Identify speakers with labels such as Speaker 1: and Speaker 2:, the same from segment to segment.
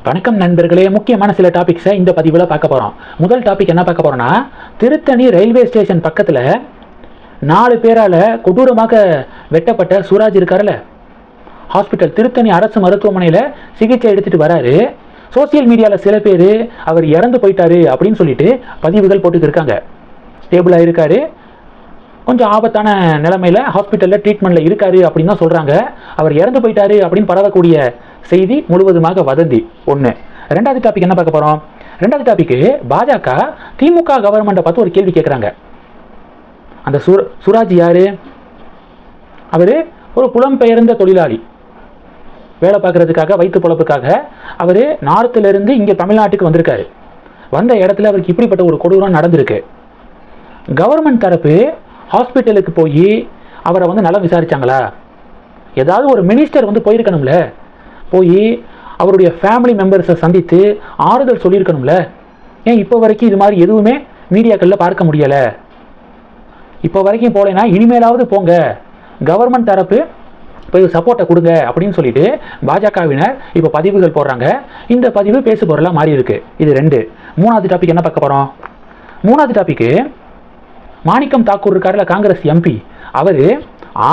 Speaker 1: வணக்கம் நண்பர்களே, முக்கியமான சில டாபிக்ஸை இந்த பதிவில் பார்க்க போகிறோம். முதல் டாபிக் என்ன பார்க்க போகிறோன்னா, திருத்தணி ரயில்வே ஸ்டேஷன் பக்கத்தில் 4 பேரால் கொடூரமாக வெட்டப்பட்ட சுராஜ் இருக்கார்ல, ஹாஸ்பிட்டல் திருத்தணி அரசு மருத்துவமனையில் சிகிச்சை எடுத்துகிட்டு வராரு. சோசியல் மீடியாவில் சில பேர் அவர் இறந்து போயிட்டாரு அப்படின்னு சொல்லிட்டு பதிவுகள் போட்டுட்டு இருக்காங்க. ஸ்டேபிளாக இருக்காரு, கொஞ்சம் ஆபத்தான நிலைமையில் ஹாஸ்பிட்டலில் ட்ரீட்மெண்ட்டில் இருக்காரு அப்படின்னு தான் சொல்கிறாங்க. அவர் இறந்து போயிட்டாரு அப்படின்னு பரவக்கூடிய செய்தி முழுவதுமாக வதந்தி. ஒன்று. ரெண்டாவது டாபிக் என்ன பார்க்க போகிறோம்? ரெண்டாவது டாபிக்கு, பாஜக திமுக கவர்மெண்ட்டை பார்த்து ஒரு கேள்வி கேட்குறாங்க. அந்த சுராஜ் யார்? அவர் ஒரு புலம்பெயர்ந்த தொழிலாளி. வேலை பார்க்குறதுக்காக, வயிற்று பொழப்புக்காக அவர் நார்த்திலிருந்து இங்கே தமிழ்நாட்டுக்கு வந்திருக்காரு. வந்த இடத்துல அவருக்கு இப்படிப்பட்ட ஒரு கொடூரம் நடந்திருக்கு. கவர்மெண்ட் தரப்பு ஹாஸ்பிட்டலுக்கு போய் அவரை நலம் விசாரிச்சாங்களா? ஏதாவது ஒரு மினிஸ்டர் போயிருக்கணும்ல, போய் அவருடைய ஃபேமிலி மெம்பர்ஸை சந்தித்து ஆறுதல் சொல்லியிருக்கணும்ல. ஏன் இப்போ வரைக்கும் இது மாதிரி எதுவுமே மீடியாக்களில் பார்க்க முடியலை? இப்போ வரைக்கும் போகலைன்னா இனிமேலாவது போங்க, கவர்மெண்ட் தரப்பு போய் சப்போர்ட்டை கொடுங்க அப்படின்னு சொல்லிட்டு பாஜகவினர் இப்போ பதிவுகள் போடுறாங்க. இந்த பதிவு பேசு பொருளாக மாறி இருக்கு. இது 2. மூணாவது டாபிக் என்ன பார்க்க போகிறோம்? மூணாவது டாபிக்கு, மாணிக்கம் தாக்கூர் இருக்கார்ல, காங்கிரஸ் எம்பி, அவர்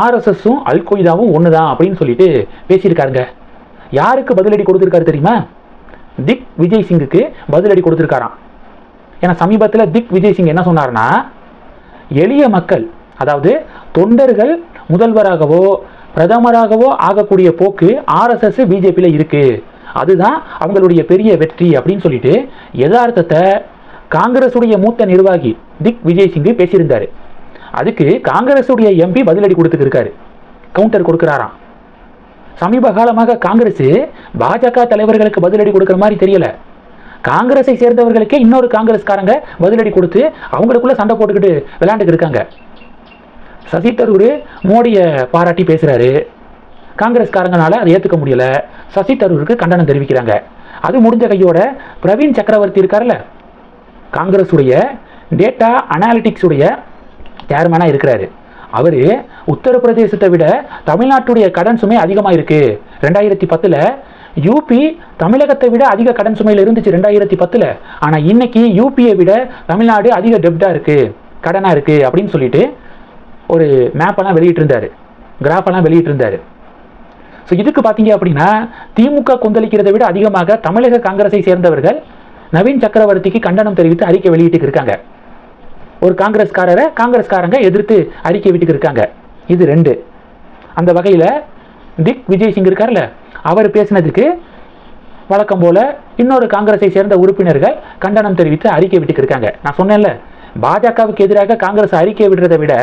Speaker 1: ஆர்எஸ்எஸும் அல்கொய்தாவும் ஒன்று தான் அப்படின்னு சொல்லிட்டு பேசியிருக்காருங்க. யாருக்கு பதிலடி கொடுத்துருக்காரு தெரியுமா? திக் விஜய் சிங்குக்கு பதிலடி கொடுத்துருக்காராம். ஏன்னா சமீபத்தில் திக் விஜய் சிங் என்ன சொன்னார்னா, எளிய மக்கள், அதாவது தொண்டர்கள் முதல்வராகவோ பிரதமராகவோ ஆகக்கூடிய போக்கு ஆர்எஸ்எஸ் பிஜேபியில் இருக்கு, அதுதான் அவங்களுடைய பெரிய வெற்றி அப்படின்னு சொல்லிட்டு யதார்த்தத்தை காங்கிரஸுடைய மூத்த நிர்வாகி திக் விஜய் சிங் பேசியிருந்தாரு. அதுக்கு காங்கிரஸுடைய எம்பி பதிலடி கொடுத்துருக்காரு, கவுண்டர் கொடுக்குறாராம். சமீப காலமாக காங்கிரஸ் பாஜக தலைவர்களுக்கு பதிலடி கொடுக்குற மாதிரி தெரியல. காங்கிரஸை சேர்ந்தவர்களுக்கே இன்னொரு காங்கிரஸ்காரங்க பதிலடி கொடுத்து அவங்களுக்குள்ள சண்டை போட்டுக்கிட்டு விளையாண்டுக்கு இருக்காங்க. சசி தரூர் மோடியை பாராட்டி பேசுறாரு, காங்கிரஸ்காரங்களால அதை ஏற்றுக்க முடியல, சசி தரூருக்கு கண்டனம் தெரிவிக்கிறாங்க. அது முடிஞ்ச கையோட பிரவீன் சக்கரவர்த்தி இருக்கார்ல, காங்கிரஸுடைய டேட்டா அனாலிட்டிக்ஸுடைய சேர்மனாக இருக்கிறாரு. அவர் உத்தரப்பிரதேசத்தை விட தமிழ்நாட்டுடைய கடன் சுமை அதிகமாக இருக்குது. 2010 யூபி தமிழகத்தை விட அதிக கடன் சுமையில் இருந்துச்சு 2010. ஆனால் இன்னைக்கு யூபியை விட தமிழ்நாடு அதிக டெப்டாக இருக்குது, கடனாக இருக்குது அப்படின்னு சொல்லிட்டு ஒரு மேப்பெல்லாம் வெளியிட்டிருந்தார், கிராஃபெல்லாம் வெளியிட்டிருந்தார். ஸோ இதுக்கு பார்த்தீங்க அப்படின்னா திமுக கொந்தளிக்கிறதை விட அதிகமாக தமிழக காங்கிரஸை சேர்ந்தவர்கள் நவீன் சக்கரவர்த்திக்கு கண்டனம் தெரிவித்து அறிக்கை வெளியிட்டு இருக்காங்க. ஒரு காங்கிரஸ்காரங்க எதிர்த்து அறிக்கை விட்டு இருக்காங்க. இது 2. அந்த வகையில் திக் விஜய் சிங் இருக்கார்ல, அவர் பேசினதுக்கு வழக்கம் போல இன்னொரு காங்கிரஸை சேர்ந்த உறுப்பினர்கள் கண்டனம் தெரிவித்து அறிக்கை விட்டு இருக்காங்க. நான் சொன்னேன்ல, பாஜகவுக்கு எதிராக காங்கிரஸ் அறிக்கை விடுறதை விட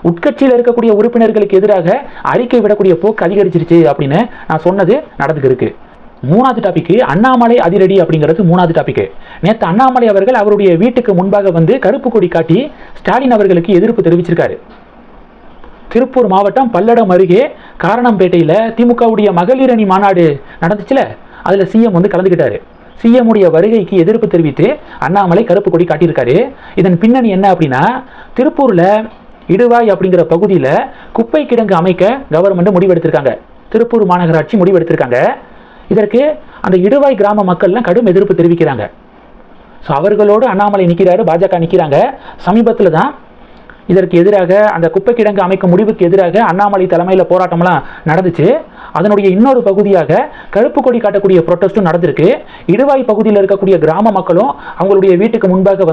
Speaker 1: உட்கட்சியில் இருக்கக்கூடிய உறுப்பினர்களுக்கு எதிராக அறிக்கை விடக்கூடிய போக்கு அதிகரிச்சிருச்சு அப்படின்னு நான் சொன்னது நடந்துக்கு இருக்கு. மூணாவது டாபிக், அண்ணாமலை அதிரடி அப்படிங்கிறது மூணாவது டாபிக். நேற்று அண்ணாமலை அவர்கள் அவருடைய வீட்டுக்கு முன்பாக கருப்பு கொடி காட்டி ஸ்டாலின் அவர்களுக்கு எதிர்ப்பு தெரிவிச்சிருக்காரு. திருப்பூர் மாவட்டம் பல்லடம் அருகே காரணம்பேட்டையில் திமுகவுடைய மகளிர் அணி மாநாடு நடந்துச்சுல, அதில் சிஎம் கலந்துக்கிட்டாரு. சிஎம் உடைய வருகைக்கு எதிர்ப்பு தெரிவித்து அண்ணாமலை கருப்பு கொடி காட்டியிருக்காரு. இதன் பின்னணி என்ன அப்படின்னா, திருப்பூரில் இடுவாய் அப்படிங்கிற பகுதியில் குப்பை கிடங்கு அமைக்க கவர்மெண்ட் முடிவெடுத்திருக்காங்க, திருப்பூர் மாநகராட்சி முடிவெடுத்திருக்காங்க. இதற்கு அந்த இடுவாய் கிராம மக்கள்லாம் கடும் எதிர்ப்பு தெரிவிக்கிறாங்க. ஸோ அவர்களோடு அண்ணாமலை நிற்கிறாரு, பாஜக நிற்கிறாங்க. சமீபத்தில் தான் இதற்கு எதிராக, அந்த குப்பை கிடங்கு அமைக்கும் முடிவுக்கு எதிராக அண்ணாமலை தலைமையில் போராட்டம்லாம் நடந்துச்சு. அதனுடைய இன்னொரு பகுதியாக கருப்பு கொடி காட்டக்கூடிய ப்ரொட்டஸ்ட்டும் நடந்திருக்கு. இடுவாய் பகுதியில் இருக்கக்கூடிய கிராம மக்களும் அவங்களுடைய வீட்டுக்கு முன்பாக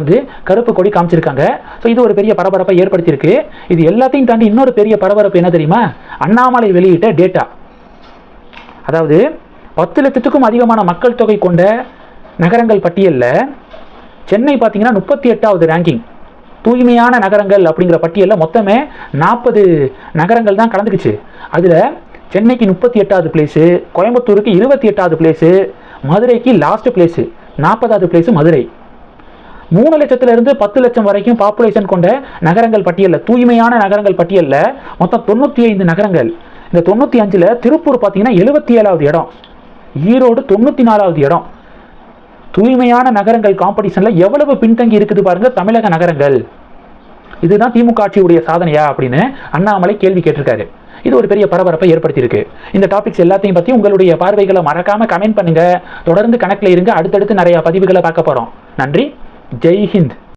Speaker 1: கருப்பு கொடி காமிச்சிருக்காங்க. ஸோ இது ஒரு பெரிய பரபரப்பை ஏற்படுத்தியிருக்கு. இது எல்லாத்தையும் தாண்டி இன்னொரு பெரிய பரபரப்பு என்ன தெரியுமா? அண்ணாமலை வெளியிட்ட டேட்டா, அதாவது 10 லட்சத்துக்கும் அதிகமான மக்கள் தொகை கொண்ட நகரங்கள் பட்டியலில் சென்னை பார்த்தீங்கன்னா 38வது ரேங்கிங். தூய்மையான நகரங்கள் அப்படிங்கிற பட்டியலில் மொத்தமே 40 நகரங்கள் தான் கலந்துக்குச்சு. அதில் சென்னைக்கு 38வது பிளேஸு, கோயம்புத்தூருக்கு 28வது பிளேஸு, மதுரைக்கு லாஸ்ட் பிளேஸு 40வது பிளேஸு மதுரை. 3 லட்சத்திலிருந்து 10 லட்சம் வரைக்கும் பாப்புலேஷன் கொண்ட நகரங்கள் பட்டியலில், தூய்மையான நகரங்கள் பட்டியலில் மொத்தம் 95 நகரங்கள். இந்த 95ல் திருப்பூர் பார்த்தீங்கன்னா 77வது இடம், ஈரோடு 94வது இடம். தூய்மையான நகரங்கள் காம்படிஷனில் எவ்வளவு பின்தங்கி இருக்குது பாருங்க தமிழக நகரங்கள். இதுதான் திமுக ஆட்சியுடைய சாதனையா அப்படின்னு அண்ணாமலை கேள்வி கேட்டிருக்காரு. இது ஒரு பெரிய பரபரப்பை ஏற்படுத்தியிருக்கு. இந்த டாபிக்ஸ் எல்லாத்தையும் பற்றி உங்களுடைய பார்வைகளை மறக்காம கமெண்ட் பண்ணுங்க. தொடர்ந்து கணக்கில் இருங்க. அடுத்தடுத்து நிறைய பதிவுகளை பார்க்க போறோம். நன்றி. ஜெய் ஹிந்த்.